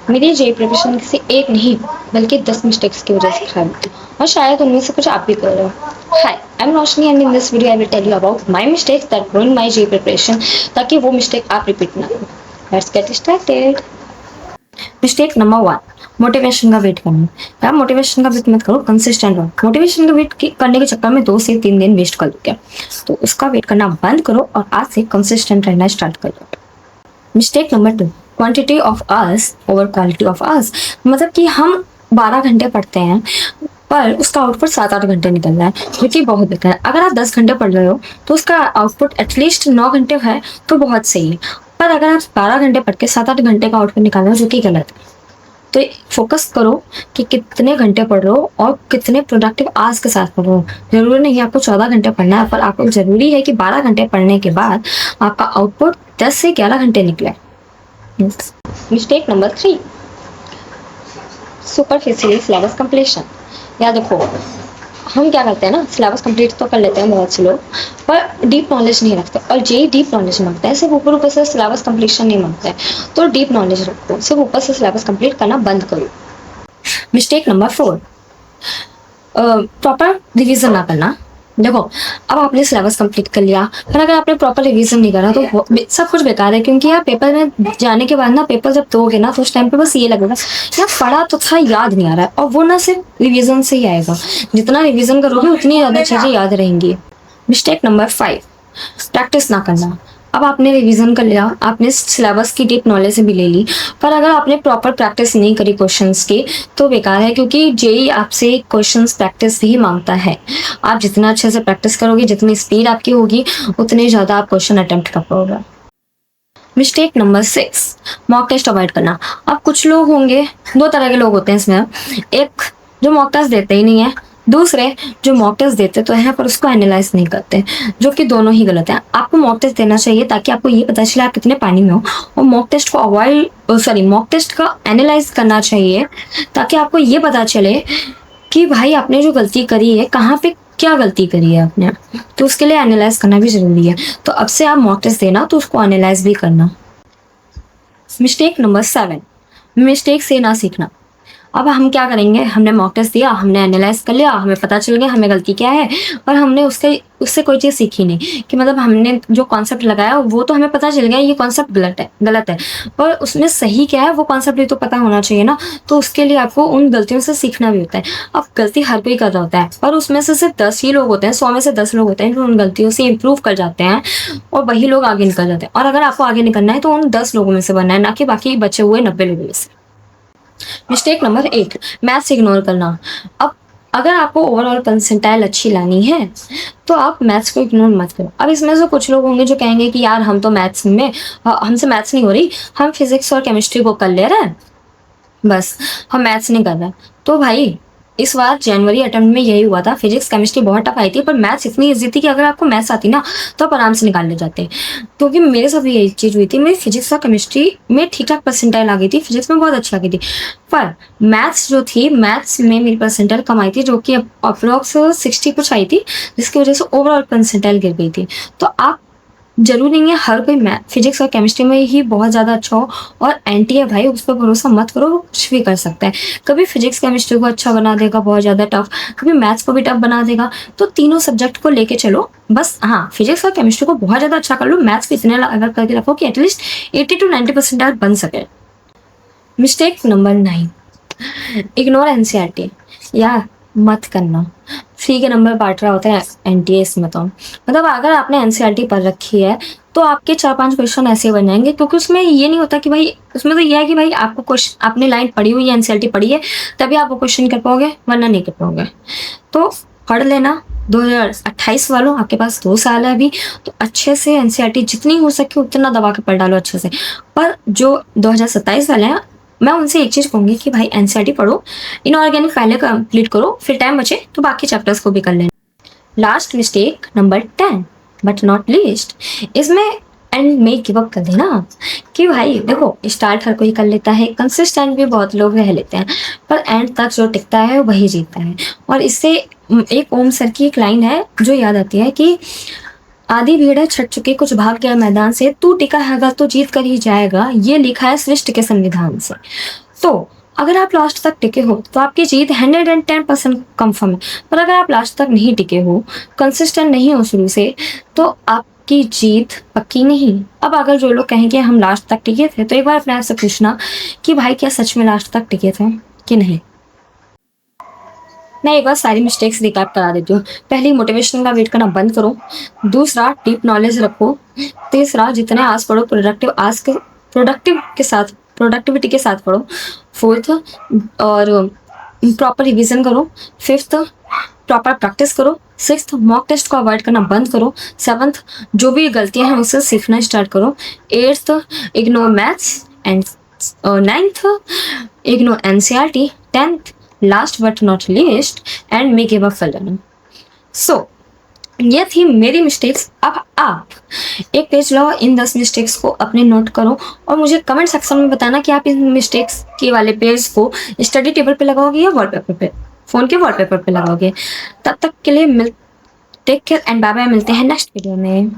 मेरी JEE preparation किसी एक नहीं बल्कि 10 मिस्टेक्स की वजह से खराब हुई और शायद उनमें से कुछ आप भी कर रहे हो। Hi, I am Roshni and in this video I will tell you about my mistakes that ruined my JEE preparation, ताकि वो मिस्टेक आप रिपीट ना करो। Let's get started. Mistake number 1, motivation का वेट करना। यार मोटिवेशन का वेट मत करो, कंसिस्टेंट रहो। मोटिवेशन का वेट करने के चक्कर में 2 से 3 दिन वेस्ट कर दो क्या, तो उसका वेट करना बंद करो और आज से कंसिस्टेंट रहना स्टार्ट कर दो। Mistake number 2, quantity of hours over quality of hours. मतलब कि हम 12 घंटे पढ़ते हैं पर उसका आउटपुट 7-8 घंटे निकल रहा है, जो कि बहुत बेकार है। अगर आप 10 घंटे पढ़ रहे हो तो उसका आउटपुट एटलीस्ट 9 घंटे है तो बहुत सही है। पर अगर आप 12 घंटे पढ़ के 7-8 घंटे का आउटपुट निकाल रहे हो, जो कि गलत है। तो फोकस करो कि कितने घंटे पढ़ रहे हो और कितने प्रोडक्टिव आवर्स के साथ पढ़ रहे हो। जरूरी नहीं है आपको 14 घंटे पढ़ना है, पर आपको जरूरी है कि 12 घंटे पढ़ने के बाद आपका आउटपुट 10 से 11 घंटे निकले। Mistake number 3, superficial syllabus completion. या देखो, हम क्या करते हैं ना, सिलेबस कंप्लीट तो कर लेते हैं बहुत से लोग, पर डीप नॉलेज नहीं रखते। और जे डीप नॉलेज मांगता है, सिर्फ ऊपर ऊपर से सिलेबस कंप्लीशन नहीं मांगता है। तो डीप नॉलेज रखो, सिर्फ ऊपर से सिलेबस कंप्लीट करना बंद करो। मिस्टेक नंबर 4, प्रॉपर रिवीजन ना करना। देखो, अब आपने सिलेबस कंप्लीट कर लिया, पर अगर आपने प्रॉपर रिवीजन नहीं करा तो सब कुछ बेकार है। क्योंकि यार पेपर में जाने के बाद ना, पेपर जब दोगे ना तो उस टाइम पे बस ये लगेगा यार पढ़ा तो था, याद नहीं आ रहा है। और वो ना सिर्फ रिवीजन से ही आएगा, जितना रिवीजन करोगे उतनी ज्यादा चीजें याद रहेंगी। मिस्टेक नंबर 5, प्रैक्टिस ना करना। अब आपने रिवीजन कर लिया, आपने सिलेबस की डीप नॉलेज भी ले ली, पर अगर आपने प्रॉपर प्रैक्टिस नहीं करी क्वेश्चंस की तो बेकार है। क्योंकि जेई आपसे क्वेश्चंस प्रैक्टिस ही मांगता है। आप जितना अच्छे से प्रैक्टिस करोगे, जितनी स्पीड आपकी होगी, उतने ज़्यादा आप क्वेश्चन अटेम्प्ट कर पाओगे। Mistake number 6, mock test avoid करना। अब कुछ लोग होंगे, 2 तरह के लोग होते हैं इसमें। एक जो मॉक टेस्ट देते ही नहीं है, दूसरे जो मॉक टेस्ट देते तो हैं पर उसको एनालाइज नहीं करते, जो कि दोनों ही गलत है। आपको मॉक टेस्ट देना चाहिए ताकि आपको ये पता चले आप कितने पानी में हो, और मॉक टेस्ट को मॉक टेस्ट का एनालाइज करना चाहिए ताकि आपको ये पता चले कि भाई आपने जो गलती करी है, कहाँ पे क्या गलती करी है आपने। तो उसके लिए एनालाइज करना भी जरूरी है। तो अब से आप मॉक टेस्ट देना तो उसको एनालाइज भी करना। मिस्टेक नंबर 7, मिस्टेक से ना सीखना। अब हम क्या करेंगे, हमने मॉक टेस्ट दिया, हमने एनालाइज कर लिया, हमें पता चल गया हमें गलती क्या है, पर हमने उससे कोई चीज़ सीखी नहीं। कि मतलब हमने जो कॉन्सेप्ट लगाया वो तो हमें पता चल गया ये कॉन्सेप्ट गलत है, पर उसमें सही क्या है वो कॉन्सेप्ट भी तो पता होना चाहिए ना। तो उसके लिए आपको उन गलतियों से सीखना भी होता है। अब गलती हर कोई कर रहा होता है, पर उसमें से सिर्फ 10 ही लोग होते हैं, 100 में से 10 लोग होते हैं जो उन गलतियों से इम्प्रूव कर जाते हैं, और वही लोग आगे निकल जाते हैं। और अगर आपको आगे निकलना है तो उन 10 लोगों में से बनना है, ना कि बाकी बचे हुए 90 लोगों में से। मिस्टेक नंबर 8, मैथ्स इग्नोर करना। अब अगर आपको ओवरऑल परसेंटाइल अच्छी लानी है तो आप मैथ्स को इग्नोर मत करो। अब इसमें से कुछ लोग होंगे जो कहेंगे कि यार हम तो मैथ्स में, हमसे मैथ्स नहीं हो रही, हम फिजिक्स और केमिस्ट्री को कर ले रहे हैं, बस हम मैथ्स नहीं कर रहे। तो भाई इस बार जनवरी अटेम्प्ट में यही हुआ था, फिजिक्स केमिस्ट्री बहुत टफ आई थी, पर मैथ्स इतनी इजी थी कि अगर आपको मैथ्स आती ना तो आप आराम से निकाल ले जाते। क्योंकि मेरे साथ भी यही चीज़ हुई थी, मेरी फिजिक्स और केमिस्ट्री में ठीक ठाक परसेंटाइल आ गई थी, फिजिक्स में बहुत अच्छी आ गई थी, पर मैथ्स जो थी, मैथ्स में मेरी परसेंटाइल कम आई थी, जो कि अप्रोक्स 60 कुछ आई थी, जिसकी वजह से ओवरऑल परसेंटाइल गिर गई थी। तो आप जरूरी नहीं है हर कोई फिजिक्स और केमिस्ट्री में ही बहुत ज़्यादा अच्छा हो, और एंटी है भाई, उस पर भरोसा मत करो, वो कुछ भी कर सकता है। कभी फिजिक्स केमिस्ट्री को अच्छा बना देगा बहुत ज़्यादा टफ, कभी मैथ्स को भी टफ बना देगा। तो तीनों सब्जेक्ट को लेके चलो, बस हाँ फिजिक्स और केमिस्ट्री को बहुत ज़्यादा अच्छा कर लो, मैथ्स भी इतने अगर करके रखो कि एटलीस्ट 80 to 90% बन सके। Mistake number 9, ignore NCERT. या मत करना, फ्री के नंबर बांट रहा होता है एनटीए इसमें। तो मतलब अगर आपने एनसीईआरटी पढ़ रखी है तो आपके 4-5 क्वेश्चन ऐसे बन जाएंगे, क्योंकि उसमें ये नहीं होता कि भाई, उसमें तो ये है कि भाई आपको क्वेश्चन, आपने लाइन पढ़ी हुई है, एनसीईआरटी पढ़ी है, तभी आप वो क्वेश्चन कर पाओगे, वरना नहीं कर पाओगे। तो पढ़ लेना। 2028 वालों, आपके पास 2 साल है अभी, तो अच्छे से एनसीईआरटी जितनी हो सके उतना दबा के पढ़ डालो अच्छे से। पर जो 2027 वाले हैं, मैं उनसे एक चीज़ कहूँगी कि भाई एनसीईआरटी पढ़ो, इनऑर्गेनिक पहले कंप्लीट करो, फिर टाइम बचे तो बाकी चैप्टर्स को भी कर लेना। Last mistake number 10 but not least, इसमें एंड में गिव अप कर देना। कि भाई देखो, स्टार्ट हर कोई कर लेता है, कंसिस्टेंट भी बहुत लोग रह लेते हैं, पर एंड तक जो टिकता है वही जीतता है। और इससे एक ओम सर की एक लाइन है जो याद आती है कि आधी भीड़ है छट चुकी, कुछ भाग गया मैदान से, तू टिका है अगर तो जीत कर ही जाएगा, ये लिखा है सृष्टि के संविधान से। तो अगर आप लास्ट तक टिके हो तो आपकी जीत 110% कंफर्म है। पर अगर आप लास्ट तक नहीं टिके हो, कंसिस्टेंट नहीं हो शुरू से, तो आपकी जीत पक्की नहीं। अब अगर जो लोग कहेंगे हम लास्ट तक टिके थे, तो एक बार अपने आप से पूछना कि भाई क्या सच में लास्ट तक टिके थे कि नहीं। मैं एक बार सारी मिस्टेक्स रिकैप करा देती हूँ। पहली, मोटिवेशन का वेट करना बंद करो। दूसरा, डीप नॉलेज रखो। तीसरा, जितने आज पढ़ो प्रोडक्टिविटी के साथ पढ़ो। फोर्थ, और प्रॉपर रिवीजन करो। फिफ्थ, प्रॉपर प्रैक्टिस करो। सिक्स्थ, मॉक टेस्ट को अवॉइड करना बंद करो। सेवंथ, जो भी गलतियां हैं उससे सीखना स्टार्ट करो। Eighth, ignore maths and ninth, ignore NCERT. Tenth, last but not least, and make give up for learning. So ये थी मेरी मिस्टेक्स। अब आप एक पेज लो, इन 10 मिस्टेक्स को अपने नोट करो और मुझे कमेंट सेक्शन में बताना कि आप इन मिस्टेक्स के वाले पेज को स्टडी टेबल पे लगाओगे या वॉलपेपर पे, फोन के वॉलपेपर पे लगाओगे। तब तक के लिए take care and bye bye, मिलते हैं नेक्स्ट वीडियो में।